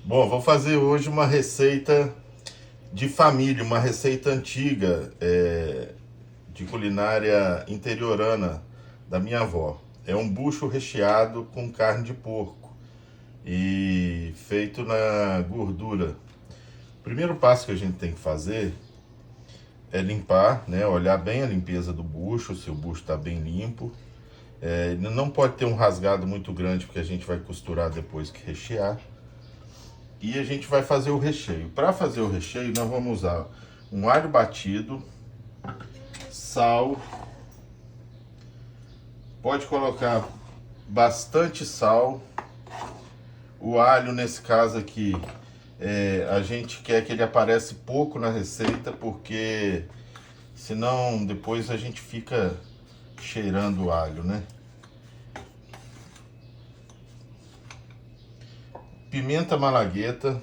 Bom, vou fazer hoje uma receita de família, uma receita antiga de culinária interiorana da minha avó. É um bucho recheado com carne de porco e feito na gordura. O primeiro passo que a gente tem que fazer é limpar, né? Olhar bem a limpeza do bucho, se o bucho está bem limpo. Ele não pode ter um rasgado muito grande porque a gente vai costurar depois que rechear. E a gente vai fazer o recheio. Para fazer o recheio, nós vamos usar um alho batido, sal. Pode colocar bastante sal. O alho, nesse caso aqui, a gente quer que ele apareça pouco na receita, porque senão depois a gente fica cheirando o alho, né? Pimenta malagueta.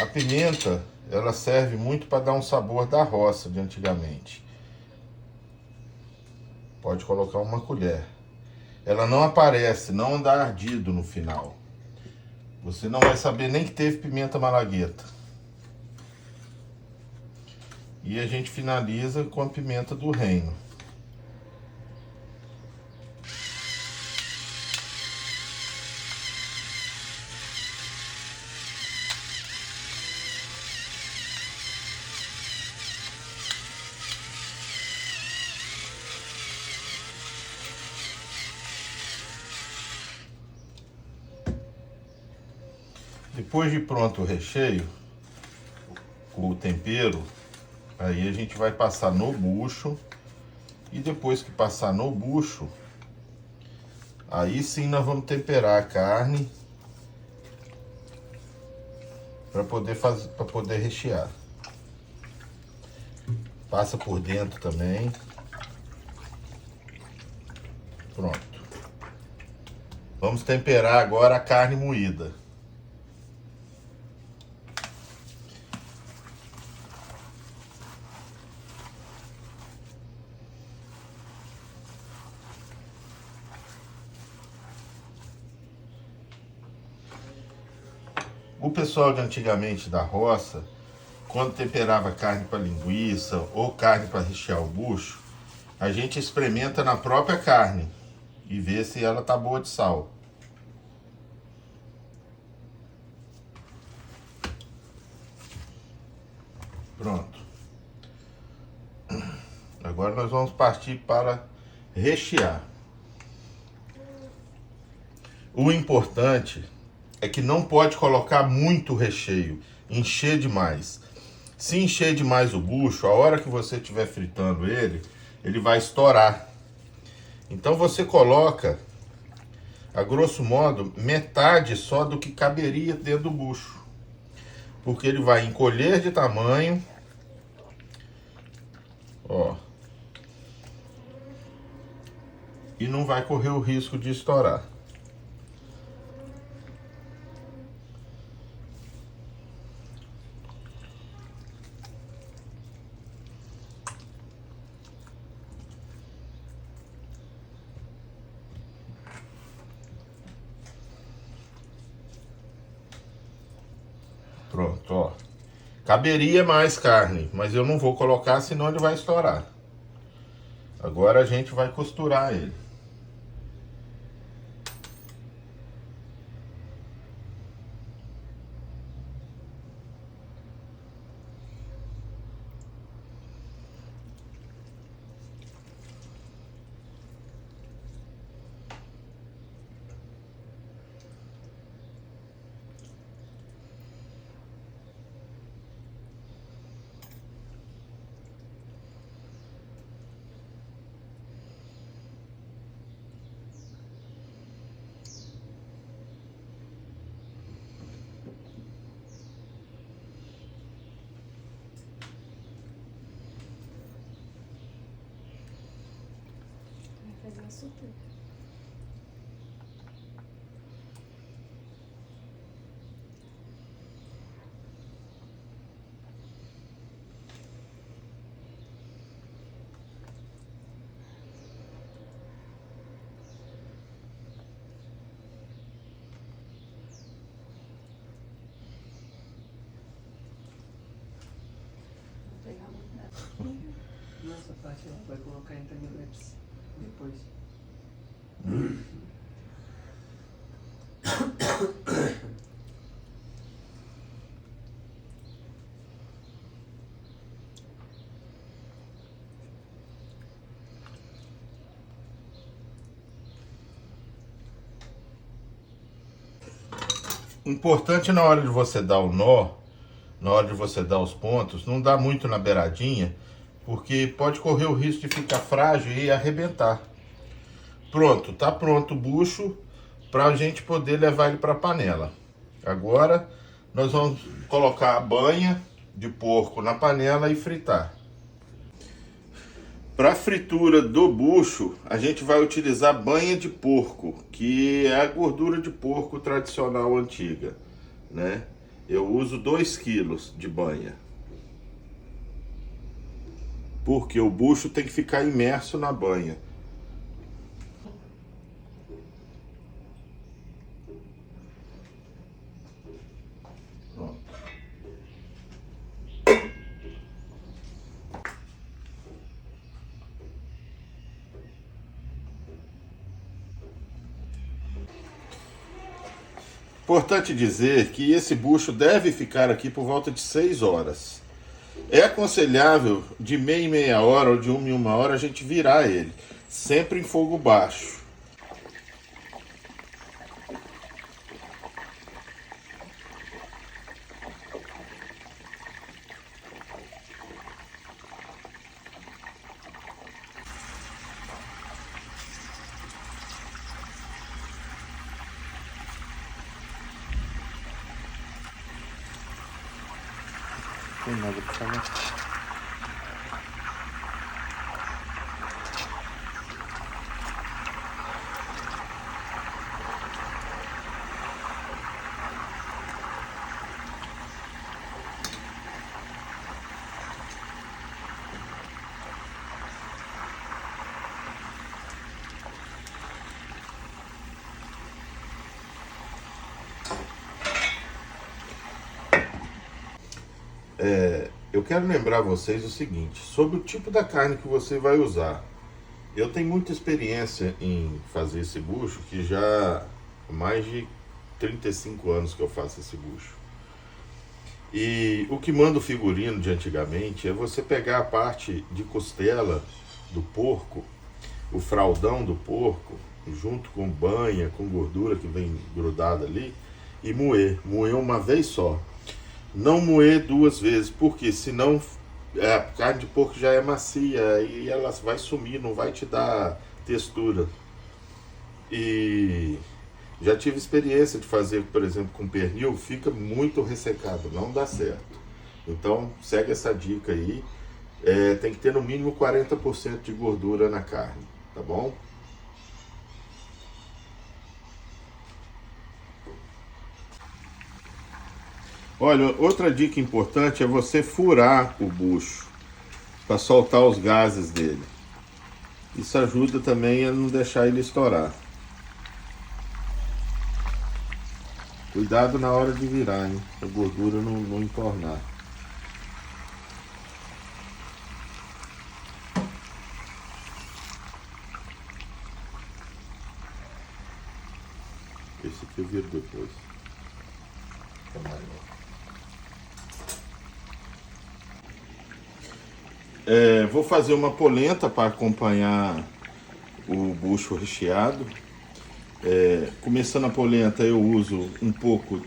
A pimenta, ela serve muito para dar um sabor da roça de antigamente. Pode colocar uma colher. Ela não aparece, não dá ardido no final. Você não vai saber nem que teve pimenta malagueta. E a gente finaliza com a pimenta do reino. Depois de pronto o recheio, o tempero, aí a gente vai passar no bucho. E depois que passar no bucho, aí sim nós vamos temperar a carne para poder rechear. Passa por dentro também. Pronto. Vamos temperar agora a carne moída. O pessoal de antigamente da roça, quando temperava carne para linguiça ou carne para rechear o bucho, a gente experimenta na própria carne e vê se ela tá boa de sal. Pronto. Agora nós vamos partir para rechear. O importante é que não pode colocar muito recheio, encher demais. Se encher demais o bucho, a hora que você estiver fritando ele, ele vai estourar. Então você coloca, a grosso modo, metade só do que caberia dentro do bucho. Porque ele vai encolher de tamanho. Ó. E não vai correr o risco de estourar. Pronto, ó. Caberia mais carne, mas eu não vou colocar, senão ele vai estourar. Agora a gente vai costurar ele. Vai fazer isso tudo. Fátima vai colocar em timelapse depois. Importante na hora de você dar o nó, na hora de você dar os pontos, não dá muito na beiradinha, porque pode correr o risco de ficar frágil e arrebentar. Pronto, tá pronto o bucho para a gente poder levar ele para a panela. Agora nós vamos colocar a banha de porco na panela e fritar. Para a fritura do bucho, a gente vai utilizar banha de porco, que é a gordura de porco tradicional antiga, né? Eu uso 2 quilos de banha. Porque o bucho tem que ficar imerso na banha. Pronto. Importante dizer que esse bucho deve ficar aqui por volta de 6 horas. É aconselhável de meia em meia hora ou de uma em uma hora a gente virar ele, sempre em fogo baixo. Tem nada pra falar. Eu quero lembrar vocês o seguinte, sobre o tipo da carne que você vai usar. Eu tenho muita experiência em fazer esse bucho, que já há mais de 35 anos que eu faço esse bucho. E o que manda o figurino de antigamente é você pegar a parte de costela do porco, o fraldão do porco, junto com banha, com gordura que vem grudada ali, e moer uma vez só. Não moer 2 vezes, porque senão a carne de porco já é macia e ela vai sumir, não vai te dar textura. E já tive experiência de fazer, por exemplo, com pernil, fica muito ressecado, não dá certo. Então segue essa dica aí, tem que ter no mínimo 40% de gordura na carne, tá bom? Olha, outra dica importante é você furar o bucho para soltar os gases dele. Isso ajuda também a não deixar ele estourar. Cuidado na hora de virar, hein? A gordura não entornar. Esse aqui eu viro depois. Tá maior. Vou fazer uma polenta para acompanhar o bucho recheado. Começando a polenta, eu uso um pouco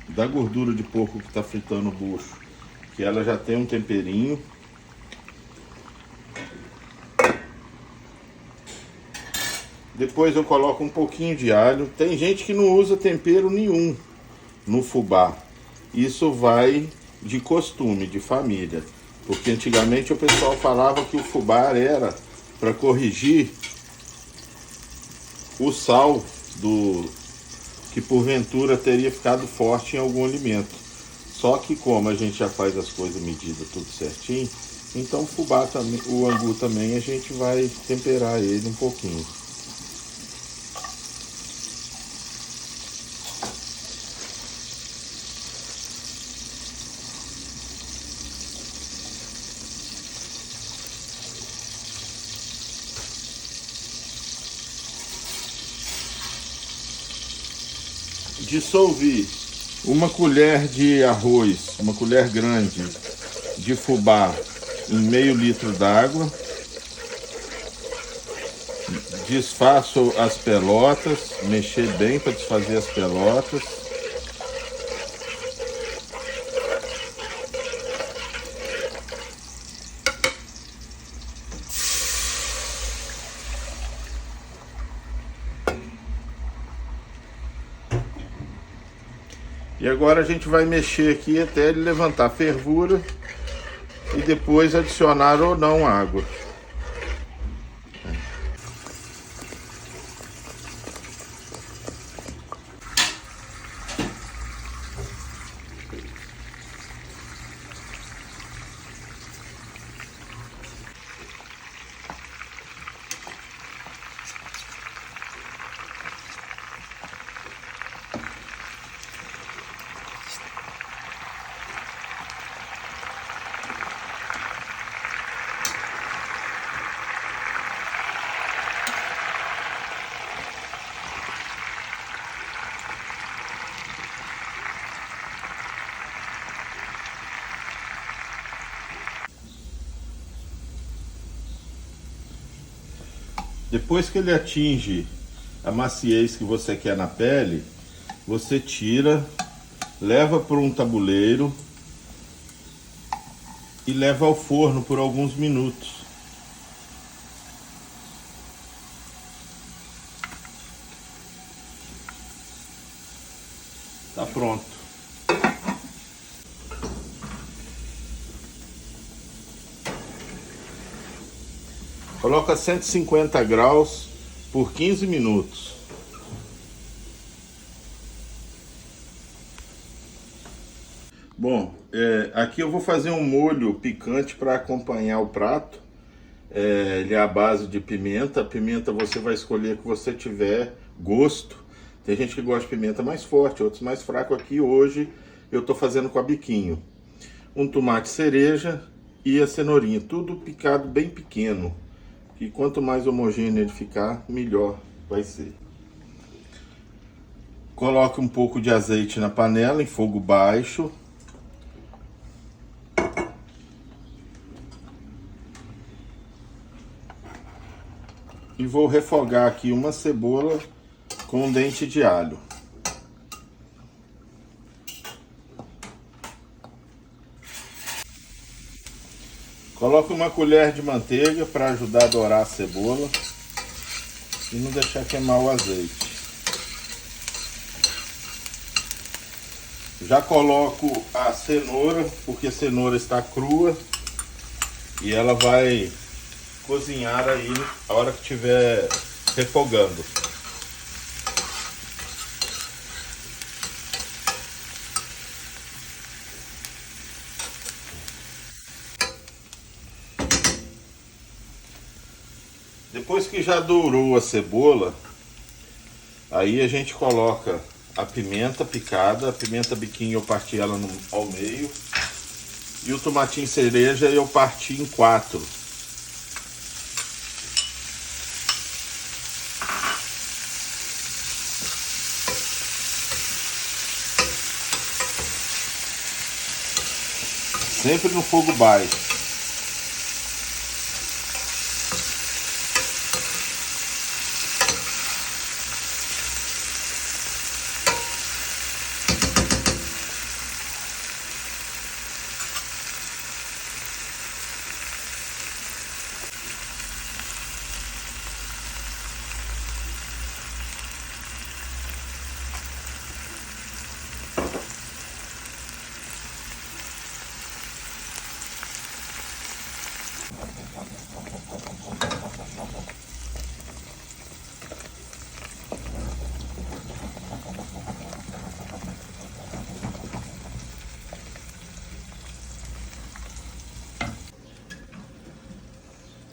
da gordura de porco que está fritando o bucho, que ela já tem um temperinho. Depois eu coloco um pouquinho de alho. Tem gente que não usa tempero nenhum no fubá. Isso vai de costume, de família. Porque antigamente o pessoal falava que o fubá era para corrigir o sal que porventura teria ficado forte em algum alimento. Só que como a gente já faz as coisas medidas tudo certinho, então o fubá também, o angu também a gente vai temperar ele um pouquinho. dissolvi uma colher de arroz, uma colher grande de fubá em meio litro d'água. Desfaço as pelotas, mexer bem para desfazer as pelotas. E agora a gente vai mexer aqui até ele levantar a fervura e depois adicionar ou não água. Depois que ele atinge a maciez que você quer na pele, você tira, leva para um tabuleiro e leva ao forno por alguns minutos. Tá pronto. Coloca 150 graus por 15 minutos. Bom, aqui eu vou fazer um molho picante para acompanhar o prato. Ele é à base de pimenta. A pimenta você vai escolher que você tiver gosto. Tem gente que gosta de pimenta mais forte, outros mais fraco. Aqui hoje eu estou fazendo com a biquinho. Um tomate cereja e a cenourinha, tudo picado bem pequeno. E quanto mais homogêneo ele ficar, melhor vai ser. Coloque um pouco de azeite na panela em fogo baixo. E vou refogar aqui uma cebola com um dente de alho. Coloque uma colher de manteiga para ajudar a dourar a cebola e não deixar queimar o azeite. Já coloco a cenoura, porque a cenoura está crua e ela vai cozinhar aí a hora que estiver refogando. Depois que já dourou a cebola, aí a gente coloca a pimenta picada, a pimenta biquinho eu parti ela ao meio, e o tomatinho cereja eu parti em 4. Sempre no fogo baixo.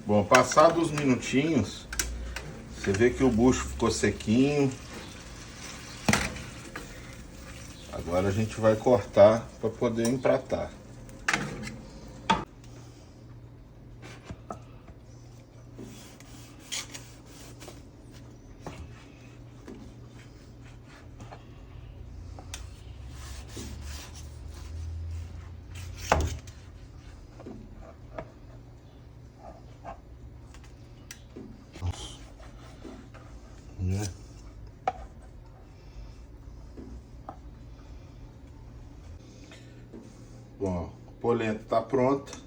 Bom, passados uns minutinhos, você vê que o bucho ficou sequinho. Agora a gente vai cortar para poder empratar. Bom, a polenta tá pronta.